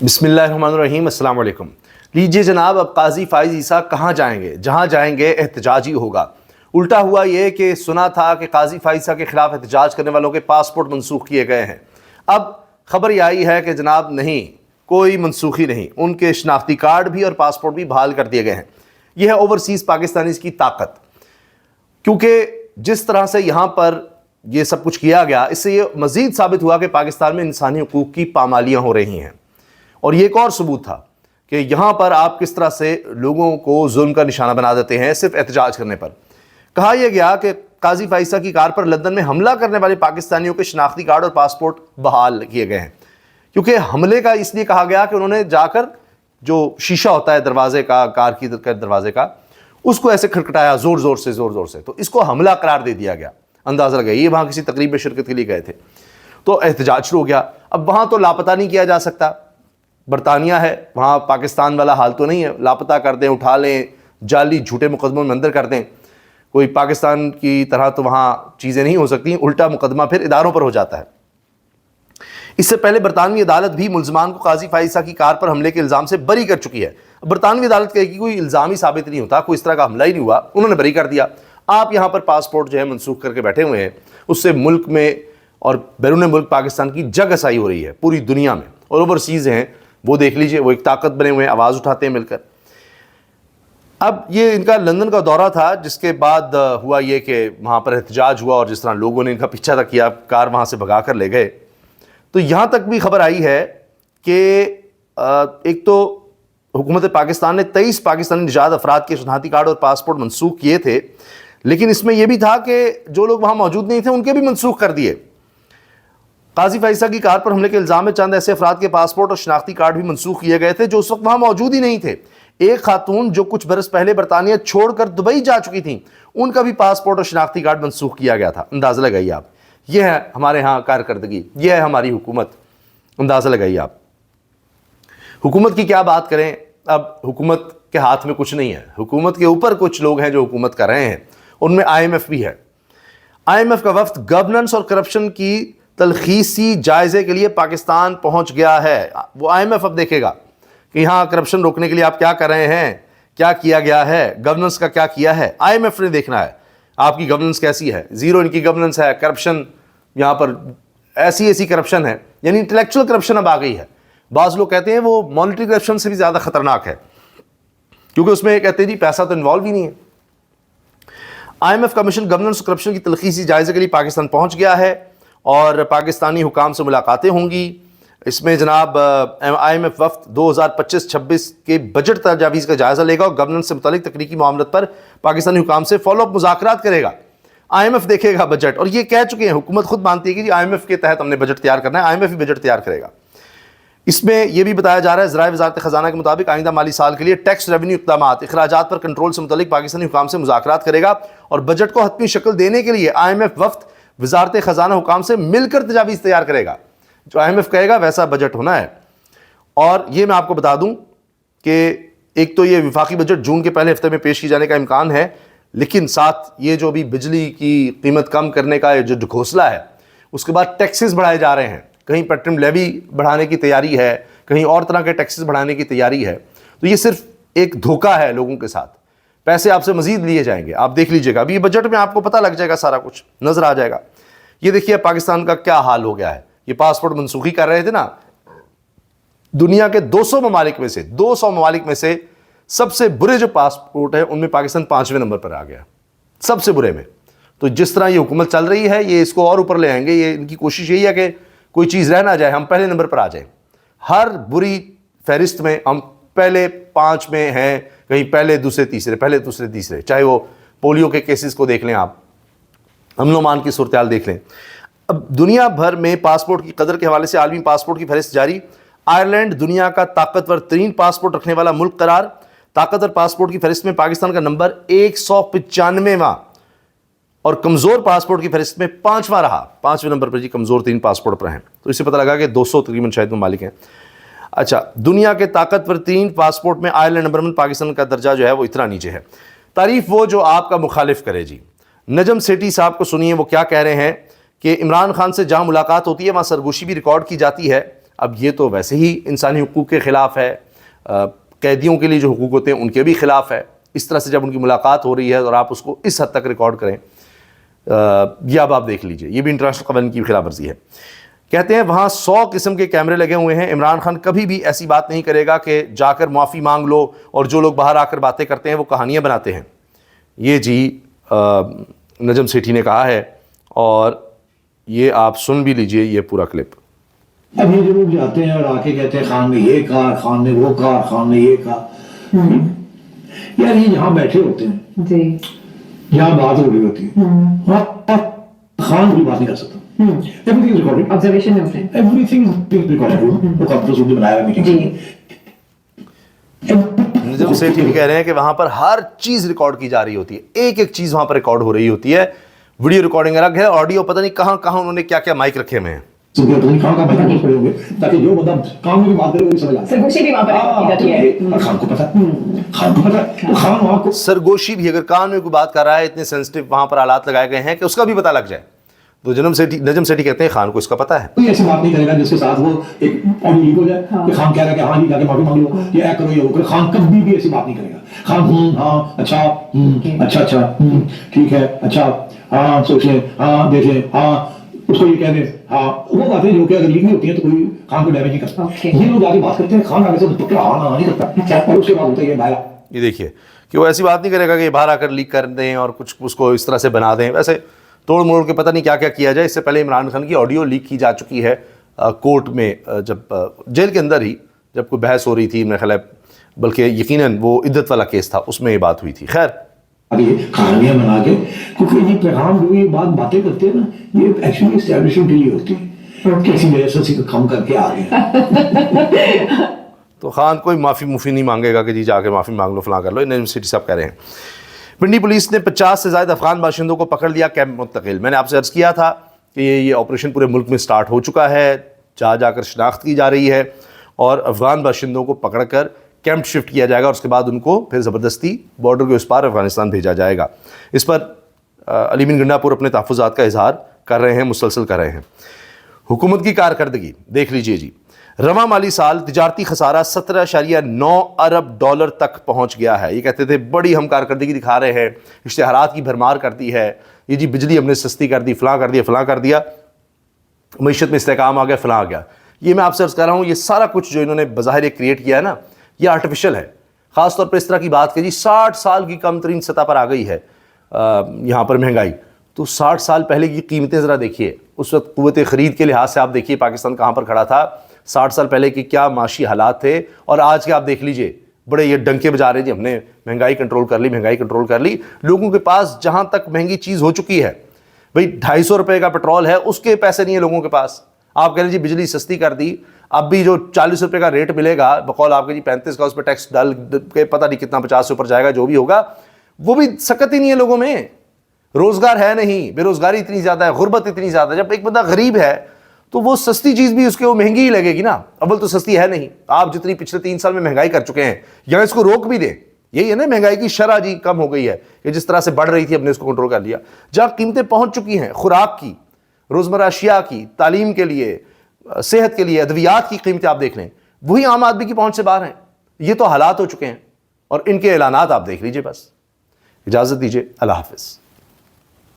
بسم اللہ الرحمن الرحیم، السلام علیکم۔ لیجیے جناب، اب قاضی فائز عیسیٰ کہاں جائیں گے؟ جہاں جائیں گے احتجاج ہی ہوگا۔ الٹا ہوا یہ کہ سنا تھا کہ قاضی فائز عیسیٰ کے خلاف احتجاج کرنے والوں کے پاسپورٹ منسوخ کیے گئے ہیں۔ اب خبر یہ آئی ہے کہ جناب نہیں، کوئی منسوخی نہیں، ان کے شناختی کارڈ بھی اور پاسپورٹ بھی بحال کر دیے گئے ہیں۔ یہ ہے اوورسیز پاکستانیز کی طاقت، کیونکہ جس طرح سے یہاں پر یہ سب کچھ کیا گیا، اس سے یہ مزید ثابت ہوا کہ پاکستان میں انسانی حقوق کی پامالیاں ہو رہی ہیں۔ اور یہ ایک اور ثبوت تھا کہ یہاں پر آپ کس طرح سے لوگوں کو ظلم کا نشانہ بنا دیتے ہیں صرف احتجاج کرنے پر۔ کہا یہ گیا کہ قاضی فائز عیسیٰ کی کار پر لندن میں حملہ کرنے والے پاکستانیوں کے شناختی کارڈ اور پاسپورٹ بحال کیے گئے ہیں، کیونکہ حملے کا اس لیے کہا گیا کہ انہوں نے جا کر جو شیشہ ہوتا ہے دروازے کا، کار کی دروازے کا، اس کو ایسے کھٹکھٹایا زور زور سے، تو اس کو حملہ قرار دے دیا گیا۔ اندازہ لگائیے، یہ وہاں کسی تقریب میں شرکت کے لیے گئے تھے، تو احتجاج شروع ہو گیا۔ اب وہاں تو لاپتہ نہیں کیا جا سکتا، برطانیہ ہے، وہاں پاکستان والا حال تو نہیں ہے، لاپتہ کر دیں، اٹھا لیں، جعلی جھوٹے مقدموں میں اندر کر دیں۔ کوئی پاکستان کی طرح تو وہاں چیزیں نہیں ہو سکتی، الٹا مقدمہ پھر اداروں پر ہو جاتا ہے۔ اس سے پہلے برطانوی عدالت بھی ملزمان کو قاضی فائز عیسیٰ کی کار پر حملے کے الزام سے بری کر چکی ہے۔ برطانوی عدالت کہے کہ کوئی الزام ہی ثابت نہیں ہوتا، کوئی اس طرح کا حملہ ہی نہیں ہوا، انہوں نے بری کر دیا۔ آپ یہاں پر پاسپورٹ جو ہے منسوخ کر کے بیٹھے ہوئے ہیں، اس سے ملک میں اور بیرون ملک پاکستان کی جگ ہسائی ہو رہی ہے پوری دنیا میں، اور اوورسیز ہیں وہ دیکھ لیجئے، وہ ایک طاقت بنے ہوئے ہیں، آواز اٹھاتے ہیں مل کر۔ اب یہ ان کا لندن کا دورہ تھا، جس کے بعد ہوا یہ کہ وہاں پر احتجاج ہوا، اور جس طرح لوگوں نے ان کا پیچھا تک کیا، کار وہاں سے بھگا کر لے گئے۔ تو یہاں تک بھی خبر آئی ہے کہ ایک تو حکومت پاکستان نے 23 پاکستانی نژاد افراد کے شناختی کارڈ اور پاسپورٹ منسوخ کیے تھے، لیکن اس میں یہ بھی تھا کہ جو لوگ وہاں موجود نہیں تھے ان کے بھی منسوخ کر دیے۔ قاضی فائز عیسیٰ کی کار پر حملے کے الزام میں چند ایسے افراد کے پاسپورٹ اور شناختی کارڈ بھی منسوخ کیے گئے تھے جو اس وقت وہاں موجود ہی نہیں تھے۔ ایک خاتون جو کچھ برس پہلے برطانیہ چھوڑ کر دبئی جا چکی تھیں، ان کا بھی پاسپورٹ اور شناختی کارڈ منسوخ کیا گیا تھا۔ اندازہ لگائیے آپ، یہ ہے ہمارے ہاں کارکردگی، یہ ہے ہماری حکومت۔ اندازہ لگائیے آپ، حکومت کی کیا بات کریں۔ اب حکومت کے ہاتھ میں کچھ نہیں ہے، حکومت کے اوپر کچھ لوگ ہیں جو حکومت کر رہے ہیں، ان میں IMF بھی ہے۔ IMF کا وفد گورننس اور کرپشن کی تلخیصی جائزے کے لیے پاکستان پہنچ گیا ہے۔ وہ IMF اب دیکھے گا کہ یہاں کرپشن روکنے کے لیے آپ کیا کر رہے ہیں، کیا کیا گیا ہے، گورننس کا کیا کیا ہے، IMF نے دیکھنا ہے آپ کی گورننس کیسی ہے۔ زیرو ان کی گورننس ہے، کرپشن یہاں پر ایسی کرپشن ہے، یعنی انٹلیکچوئل کرپشن اب آ گئی ہے۔ بعض لوگ کہتے ہیں وہ مانیٹری کرپشن سے بھی زیادہ خطرناک ہے، کیونکہ اس میں کہتے ہیں جی پیسہ تو انوالو ہی نہیں ہے۔ IMF کمیشن گورننس اور کرپشن کی تلخیصی جائزے کے لیے پاکستان پہنچ گیا ہے، اور پاکستانی حکام سے ملاقاتیں ہوں گی۔ اس میں جناب IMF وفد 2025-26 کے بجٹ تجاویز کا جائزہ لے گا اور گورننس سے متعلق تکنیکی معاملات پر پاکستانی حکام سے فالو اپ مذاکرات کرے گا۔ IMF دیکھے گا بجٹ، اور یہ کہہ چکے ہیں، حکومت خود مانتی ہے کہ جی IMF کے تحت ہم نے بجٹ تیار کرنا ہے، IMF ہی بجٹ تیار کرے گا۔ اس میں یہ بھی بتایا جا رہا ہے، ذرائع وزارت خزانہ کے مطابق آئندہ مالی سال کے لیے ٹیکس ریونیو اقدامات، اخراجات پر کنٹرول سے متعلق پاکستانی حکام سے مذاکرات کرے گا، اور بجٹ کو حتمی شکل دینے کے لیے IMF وفد وزارت خزانہ حکام سے مل کر تجاویز تیار کرے گا۔ جو IMF کہے گا ویسا بجٹ ہونا ہے۔ اور یہ میں آپ کو بتا دوں کہ ایک تو یہ وفاقی بجٹ جون کے پہلے ہفتے میں پیش کی جانے کا امکان ہے، لیکن ساتھ یہ جو بھی بجلی کی قیمت کم کرنے کا جو گھوسلہ ہے، اس کے بعد ٹیکسز بڑھائے جا رہے ہیں، کہیں پیٹرولیم لیوی بڑھانے کی تیاری ہے، کہیں اور طرح کے ٹیکسز بڑھانے کی تیاری ہے۔ تو یہ صرف ایک دھوکہ ہے لوگوں کے ساتھ، پیسے آپ سے مزید لیے جائیں گے، آپ دیکھ لیجئے گا، ابھی یہ بجٹ میں آپ کو پتہ لگ جائے گا، سارا کچھ نظر آ جائے گا۔ یہ دیکھیے پاکستان کا کیا حال ہو گیا ہے۔ یہ پاسپورٹ منسوخی کر رہے تھے نا، دنیا کے 200 ممالک میں سے سب سے برے جو پاسپورٹ ہیں ان میں پاکستان 5ویں نمبر پر آ گیا، سب سے برے میں۔ تو جس طرح یہ حکومت چل رہی ہے، یہ اس کو اور اوپر لے آئیں گے۔ یہ ان کی کوشش یہی ہے کہ کوئی چیز رہ نہ جائے، ہم پہلے نمبر پر آ جائیں، ہر بری فہرست میں ہم پہلے 5 میں ہیں، کہیں پہلے دوسرے تیسرے، چاہے وہ پولیو کے کیسز کو دیکھ لیں، آپ امن و امان کی صورتحال دیکھ لیں۔ اب دنیا بھر میں پاسپورٹ کی قدر کے حوالے سے عالمی پاسپورٹ کی فہرست جاری۔ آئرلینڈ دنیا کا طاقتور ترین پاسپورٹ رکھنے والا ملک قرار۔ طاقتور پاسپورٹ کی فہرست میں پاکستان کا نمبر 195واں، اور کمزور پاسپورٹ کی فہرست میں 5واں رہا، 5ویں نمبر پر جی کمزور ترین پاسپورٹ پر ہیں۔ تو اس سے پتہ لگا کہ 200 تقریباً شاید ممالک ہیں۔ اچھا، دنیا کے طاقتور ترین پاسپورٹ میں آئرلینڈ نمبر 1، پاکستان کا درجہ جو ہے وہ اتنا نیچے ہے۔ تعریف وہ جو آپ کا مخالف کرے جی۔ نجم سیٹھی صاحب کو سنیے وہ کیا کہہ رہے ہیں کہ عمران خان سے جہاں ملاقات ہوتی ہے وہاں سرگوشی بھی ریکارڈ کی جاتی ہے۔ اب یہ تو ویسے ہی انسانی حقوق کے خلاف ہے، قیدیوں کے لیے جو حقوق ہوتے ہیں ان کے بھی خلاف ہے۔ اس طرح سے جب ان کی ملاقات ہو رہی ہے اور آپ اس کو اس حد تک ریکارڈ کریں، یہ اب آپ دیکھ لیجئے، یہ بھی انٹرنیشنل قوانین کی خلاف ورزی ہے۔ کہتے ہیں وہاں 100 قسم کے کیمرے لگے ہوئے ہیں، عمران خان کبھی بھی ایسی بات نہیں کرے گا کہ جا کر معافی مانگ لو، اور جو لوگ باہر آ کر باتیں کرتے ہیں وہ کہانیاں بناتے ہیں۔ یہ جی نجم سیٹھی نے کہا ہے، اور یہ آپ سن بھی لیجئے یہ پورا کلپ۔ اب یہ جو لوگ جاتے ہیں اور آ کے کہتے ہیں خان نے یہ کہا، خان نے وہ کہا، خان نے یہ کہا، یار یہ یہاں بیٹھے ہوتے ہیں جی، یہاں بات ہو رہی ہوتی ہے، خان کوئی بات نہیں کر سکتا، everything is recorded. آبزرویشن میں ہوتے ہیں Everything is recorded. وہ کانفرنس روم میں بنایا ہوا میٹنگ جی۔ نجم سیٹھی بھی کہہ رہے ہیں کہ وہاں پر ہر چیز ریکارڈ کی جا رہی ہوتی ہے، ایک ایک چیز وہاں پر ریکارڈ ہو رہی ہوتی ہے، ویڈیو ریکارڈنگ الگ ہے، آڈیو پتہ نہیں کہاں کہاں انہوں نے کیا کیا مائک رکھے ہوئے ہیں۔ خان کا بچہ پڑے ہوں گے تاکہ جو بندہ کام میں بھی بات کرے وہ بھی سمجھ آئے۔ سرگوشی بھی وہاں پر کی جاتی ہے، اور خان کو پتہ، خان کو پتہ، خان وہاں کو سرگوشی بھی اگر کان میں کوئی بات کر رہا ہے، اتنے سینسٹیو وہاں پر آلات لگائے گئے ہیں کہ اس کا بھی پتہ لگ جائے، تو نجم سیٹھی کہتے ہیں خان کو اس کا پتہ ہے۔ کوئی ایسی بات نہیں کرے گا جس کے ساتھ وہ ایک آڈیو لیک ہو جائے کہ خان کہہ رہا ہے کہ ہاں جی جا کے معافی مانگ لو، یہ کرو یہ وہ کرو۔ خان کبھی بھی ایسی بات نہیں کرے گا۔ خان ہاں اچھا اچھا اچھا ٹھیک ہے اچھا ہاں سوچیں ہاں دیکھیں ہاں اس کو یہ کہہ دیں ہاں، وہ باتیں جو کہ اگر لیک نہیں ہوتی ہیں تو کوئی خان کو ڈیمیج نہیں کرتا۔ یہ لوگ آگے بات کرتے ہیں، خان آگے سے پکڑا ہاں نہیں کرتا، اور اس کے بعد ہوتا ہے یہ باہر۔ یہ دیکھیے کہ وہ ایسی بات نہیں کرے گا کہ یہ باہر آ کر لیک کر دیں اور کچھ اس کو اس طرح سے بنا دیں، ویسے توڑ موڑ کے پتہ نہیں کیا کیا کیا جائے۔ اس سے پہلے عمران خان کی آڈیو لیک کی جا چکی ہے کورٹ میں، جب جیل کے اندر ہی جب کوئی بحث ہو رہی تھی، میرا خیال ہے بلکہ یقیناً وہ عدت والا کیس تھا، اس میں یہ بات ہوئی تھی۔ خیر اب یہ کہانیاں بنا کے، کیونکہ یہ پیغام جو یہ باتیں کرتے ہیں نا، یہ ایکچولی اسٹیبلشمنٹ کے لیے ہوتی ہے، کسی وجہ سے کم کر کے آ گئے۔ تو خان کوئی معافی نہیں مانگے گا کہ جی جا کے معافی مانگ لو فلاں کر لو، نجم سیٹھی صاحب کہہ رہے ہیں۔ پنڈی پولیس نے 50 سے زائد افغان باشندوں کو پکڑ لیا، کیمپ منتقل۔ میں نے آپ سے عرض کیا تھا کہ یہ آپریشن پورے ملک میں سٹارٹ ہو چکا ہے، جا کر شناخت کی جا رہی ہے، اور افغان باشندوں کو پکڑ کر کیمپ شفٹ کیا جائے گا، اور اس کے بعد ان کو پھر زبردستی بارڈر کے اس پار افغانستان بھیجا جائے گا۔ اس پر علی مین گنڈا پور اپنے تحفظات کا اظہار کر رہے ہیں، مسلسل کر رہے ہیں۔ حکومت کی کارکردگی دیکھ لیجئے جی، رواں مالی سال تجارتی خسارہ 17.9 ارب ڈالر تک پہنچ گیا ہے۔ یہ کہتے تھے بڑی ہم کارکردگی دکھا رہے ہیں، اشتہارات کی بھرمار کرتی ہے، یہ جی بجلی ہم نے سستی کر دی، فلاں کر دیا، فلاں کر دیا، معیشت میں استحکام آ گیا، فلاں آ گیا۔ یہ میں آپ سے عرض کر رہا ہوں، یہ سارا کچھ جو انہوں نے بظاہر کریٹ کیا ہے نا، یہ آرٹیفیشل ہے۔ خاص طور پر اس طرح کی بات کہ جی 60 سال کی کم ترین سطح پر آ گئی ہے یہاں پر مہنگائی، تو 60 سال پہلے کی قیمتیں ذرا دیکھیے، اس وقت قوت خرید کے لحاظ سے آپ دیکھیے پاکستان کہاں پر کھڑا تھا، 60 سال پہلے کی کیا معاشی حالات تھے، اور آج کے آپ دیکھ لیجئے بڑے یہ ڈنکے بجا رہے جی ہم نے مہنگائی کنٹرول کر لی، مہنگائی کنٹرول کر لی۔ لوگوں کے پاس جہاں تک مہنگی چیز ہو چکی ہے، بھئی 250 روپے کا پیٹرول ہے، اس کے پیسے نہیں ہیں لوگوں کے پاس۔ آپ کہہ رہے جی بجلی سستی کر دی، اب بھی جو 40 روپے کا ریٹ ملے گا بقول آپ کے جی 35 کا، اس پہ ٹیکس ڈال کے پتہ نہیں کتنا 50 سے اوپر جائے گا، جو بھی ہوگا وہ بھی سکت ہی نہیں ہے لوگوں میں، روزگار ہے نہیں، بے روزگاری اتنی زیادہ ہے، غربت اتنی زیادہ ہے۔ جب ایک بندہ غریب ہے تو وہ سستی چیز بھی اس کے وہ مہنگی ہی لگے گی نا، اول تو سستی ہے نہیں۔ آپ جتنی پچھلے 3 سال میں مہنگائی کر چکے ہیں، یا اس کو روک بھی دیں، یہی ہے نا مہنگائی کی شرح جی کم ہو گئی ہے کہ جس طرح سے بڑھ رہی تھی ہم نے اس کو کنٹرول کر لیا۔ جہاں قیمتیں پہنچ چکی ہیں خوراک کی، روزمرہ اشیاء کی، تعلیم کے لیے، صحت کے لیے، ادویات کی قیمتیں آپ دیکھ لیں، وہی عام آدمی کی پہنچ سے باہر ہیں۔ یہ تو حالات ہو چکے ہیں، اور ان کے اعلانات آپ دیکھ لیجئے۔ بس اجازت دیجئے، اللہ حافظ۔